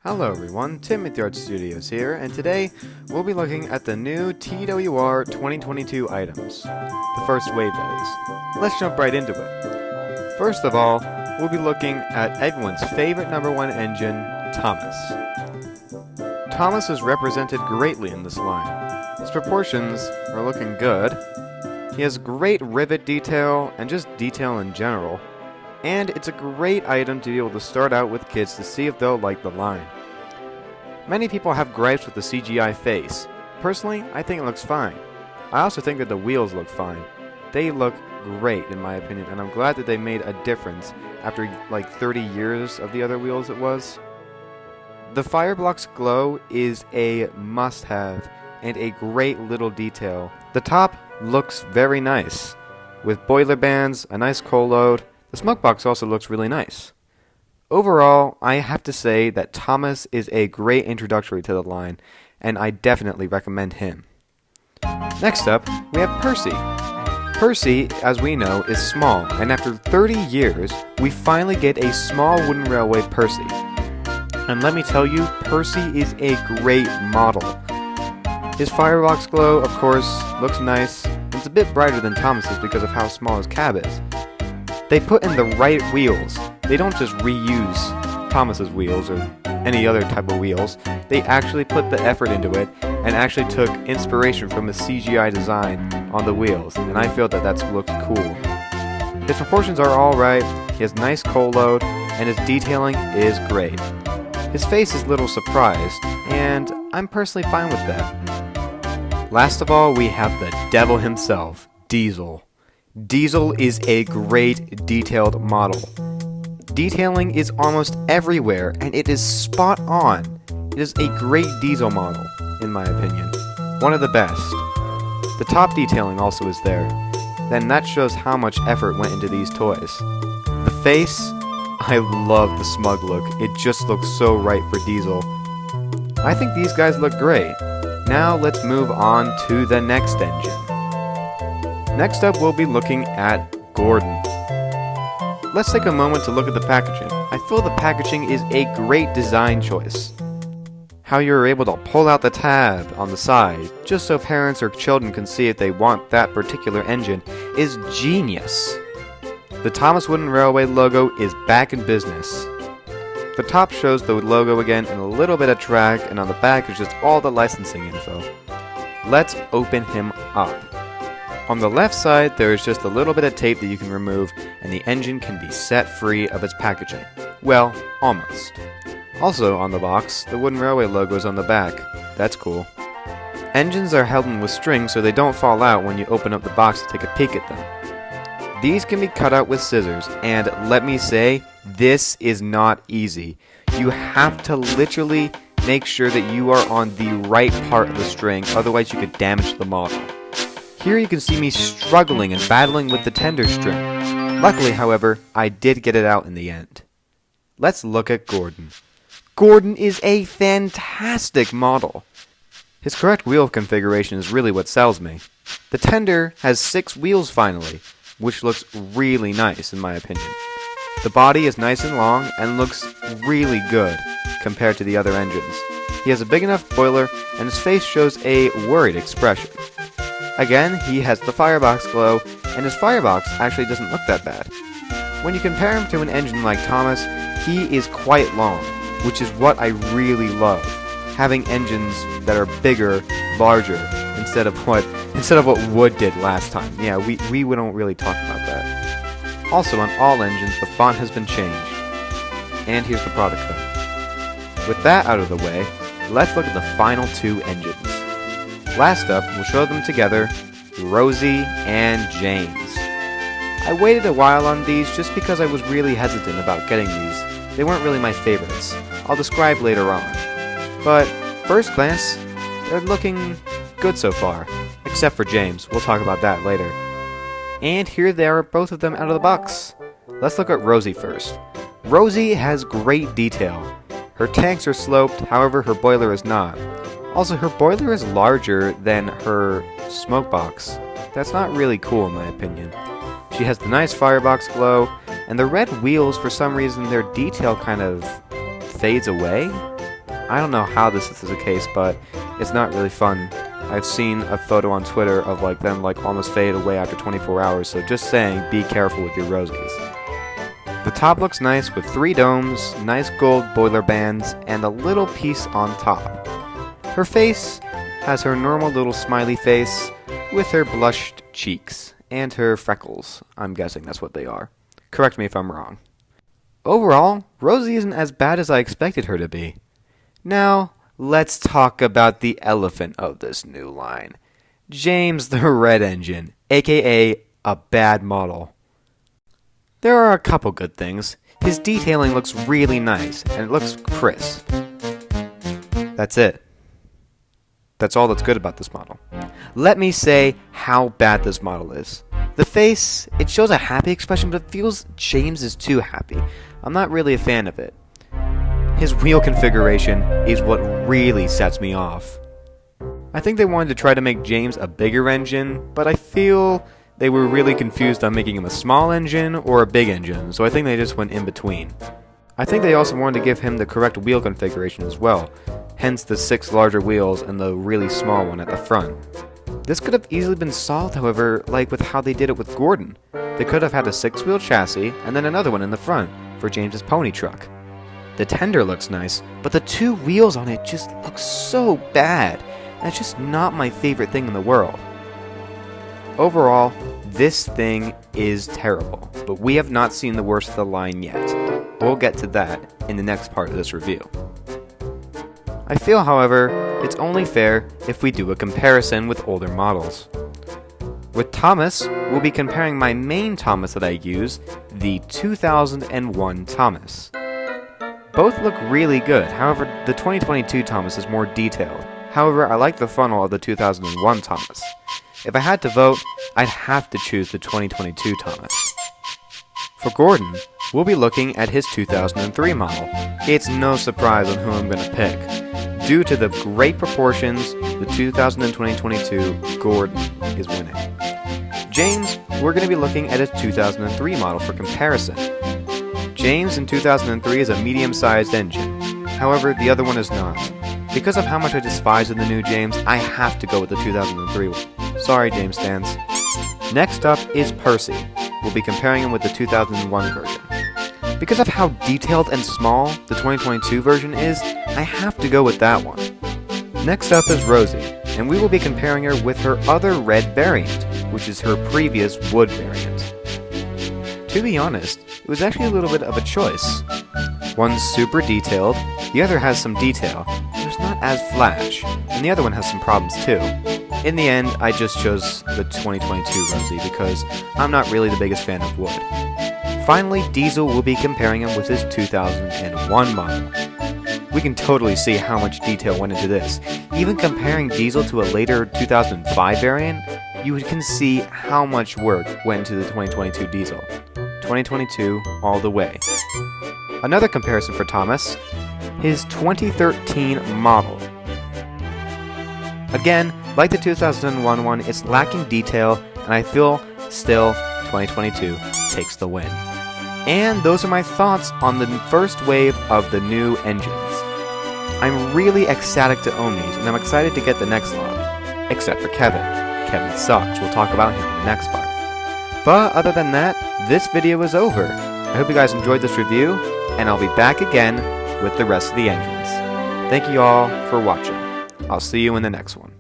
Hello everyone, Tim with the Art Studios here, and today we'll be looking at the new TWR 2022 items. The first wave, that is. Let's jump right into it. First of all, we'll be looking at everyone's favorite number one engine, Thomas. Thomas is represented greatly in this line. His proportions are looking good. He has great rivet detail and just detail in general. And it's a great item to be able to start out with kids to see if they'll like the line. Many people have gripes with the CGI face. Personally, I think it looks fine. I also think that the wheels look fine. They look great in my opinion, and I'm glad that they made a difference after like 30 years of the other wheels it was. The Fireblocks glow is a must-have and a great little detail. The top looks very nice, with boiler bands, a nice coal load. The smoke box also looks really nice. Overall, I have to say that Thomas is a great introductory to the line, and I definitely recommend him. Next up, we have Percy. Percy, as we know, is small, and after 30 years, we finally get a small wooden railway Percy. And let me tell you, Percy is a great model. His firebox glow, of course, looks nice, and it's a bit brighter than Thomas's because of how small his cab is. They put in the right wheels. They don't just reuse Thomas's wheels or any other type of wheels. They actually put the effort into it and actually took inspiration from a CGI design on the wheels, and I feel that that's looked cool. His proportions are alright, he has nice coal load, and his detailing is great. His face is a little surprised, and I'm personally fine with that. Last of all, we have the devil himself, Diesel. Diesel is a great detailed model. Detailing is almost everywhere, and it is spot on. It is a great Diesel model, in my opinion. One of the best. The top detailing also is there. Then that shows how much effort went into these toys. The face, I love the smug look. It just looks so right for Diesel. I think these guys look great. Now let's move on to the next engine. Next up, we'll be looking at Gordon. Let's take a moment to look at the packaging. I feel the packaging is a great design choice. How you're able to pull out the tab on the side, just so parents or children can see if they want that particular engine, is genius. The Thomas Wooden Railway logo is back in business. The top shows the logo again and a little bit of track, and on the back is just all the licensing info. Let's open him up. On the left side, there is just a little bit of tape that you can remove, and the engine can be set free of its packaging. Well, almost. Also on the box, the Wooden Railway logo is on the back. That's cool. Engines are held in with strings so they don't fall out when you open up the box to take a peek at them. These can be cut out with scissors, and let me say, this is not easy. You have to literally make sure that you are on the right part of the string, otherwise you could damage the model. Here you can see me struggling and battling with the tender string. Luckily, however, I did get it out in the end. Let's look at Gordon. Gordon is a fantastic model. His correct wheel configuration is really what sells me. The tender has 6 wheels finally, which looks really nice in my opinion. The body is nice and long and looks really good compared to the other engines. He has a big enough boiler and his face shows a worried expression. Again, he has the firebox glow, and his firebox actually doesn't look that bad. When you compare him to an engine like Thomas, he is quite long, which is what I really love. Having engines that are bigger, larger, instead of what Wood did last time. Yeah, we don't really talk about that. Also, on all engines, the font has been changed. And here's the product code. With that out of the way, let's look at the final 2 engines. Last up, we'll show them together, Rosie and James. I waited a while on these just because I was really hesitant about getting these. They weren't really my favorites. I'll describe later on. But, first glance, they're looking good so far. Except for James. We'll talk about that later. And here they are, both of them out of the box. Let's look at Rosie first. Rosie has great detail. Her tanks are sloped, however her boiler is not. Also, her boiler is larger than her smoke box. That's not really cool in my opinion. She has the nice firebox glow, and the red wheels, for some reason, their detail kind of fades away. I don't know how this is the case, but it's not really fun. I've seen a photo on Twitter of them almost fade away after 24 hours, so just saying, be careful with your Rosies. The top looks nice with 3 domes, nice gold boiler bands, and a little piece on top. Her face has her normal little smiley face with her blushed cheeks and her freckles. I'm guessing that's what they are. Correct me if I'm wrong. Overall, Rosie isn't as bad as I expected her to be. Now, let's talk about the elephant of this new line. James the Red Engine, aka a bad model. There are a couple good things. His detailing looks really nice, and it looks crisp. That's it. That's all that's good about this model. Let me say how bad this model is. The face, it shows a happy expression, but it feels James is too happy. I'm not really a fan of it. His wheel configuration is what really sets me off. I think they wanted to try to make James a bigger engine, but I feel they were really confused on making him a small engine or a big engine, so I think they just went in between. I think they also wanted to give him the correct wheel configuration as well, hence the 6 larger wheels and the really small one at the front. This could have easily been solved, however, like with how they did it with Gordon. They could have had a 6-wheel chassis and then another one in the front for James's pony truck. The tender looks nice, but the 2 wheels on it just look so bad, and it's just not my favorite thing in the world. Overall, this thing is terrible, but we have not seen the worst of the line yet. We'll get to that in the next part of this review. I feel, however, it's only fair if we do a comparison with older models. With Thomas, we'll be comparing my main Thomas that I use, the 2001 Thomas. Both look really good, however, the 2022 Thomas is more detailed. However, I like the funnel of the 2001 Thomas. If I had to vote, I'd have to choose the 2022 Thomas. For Gordon, we'll be looking at his 2003 model. It's no surprise on who I'm going to pick. Due to the great proportions, the 2022 Gordon is winning. James, we're going to be looking at his 2003 model for comparison. James in 2003 is a medium-sized engine. However, the other one is not. Because of how much I despise the new James, I have to go with the 2003 one. Sorry, James fans. Next up is Percy. We'll be comparing him with the 2001 version. Because of how detailed and small the 2022 version is, I have to go with that one. Next up is Rosie, and we will be comparing her with her other red variant, which is her previous wood variant. To be honest, it was actually a little bit of a choice. One's super detailed, the other has some detail, but it's not as flash, and the other one has some problems too. In the end, I just chose the 2022 Rosie because I'm not really the biggest fan of wood. Finally, Diesel will be comparing him with his 2001 model. We can totally see how much detail went into this. Even comparing Diesel to a later 2005 variant, you can see how much work went into the 2022 Diesel. 2022 all the way. Another comparison for Thomas, his 2013 model. Again, like the 2001 one, it's lacking detail, and I feel still 2022 takes the win. And those are my thoughts on the first wave of the new engines. I'm really ecstatic to own these, and I'm excited to get the next lot. Except for Kevin. Kevin sucks. We'll talk about him in the next part. But other than that, this video is over. I hope you guys enjoyed this review, and I'll be back again with the rest of the engines. Thank you all for watching. I'll see you in the next one.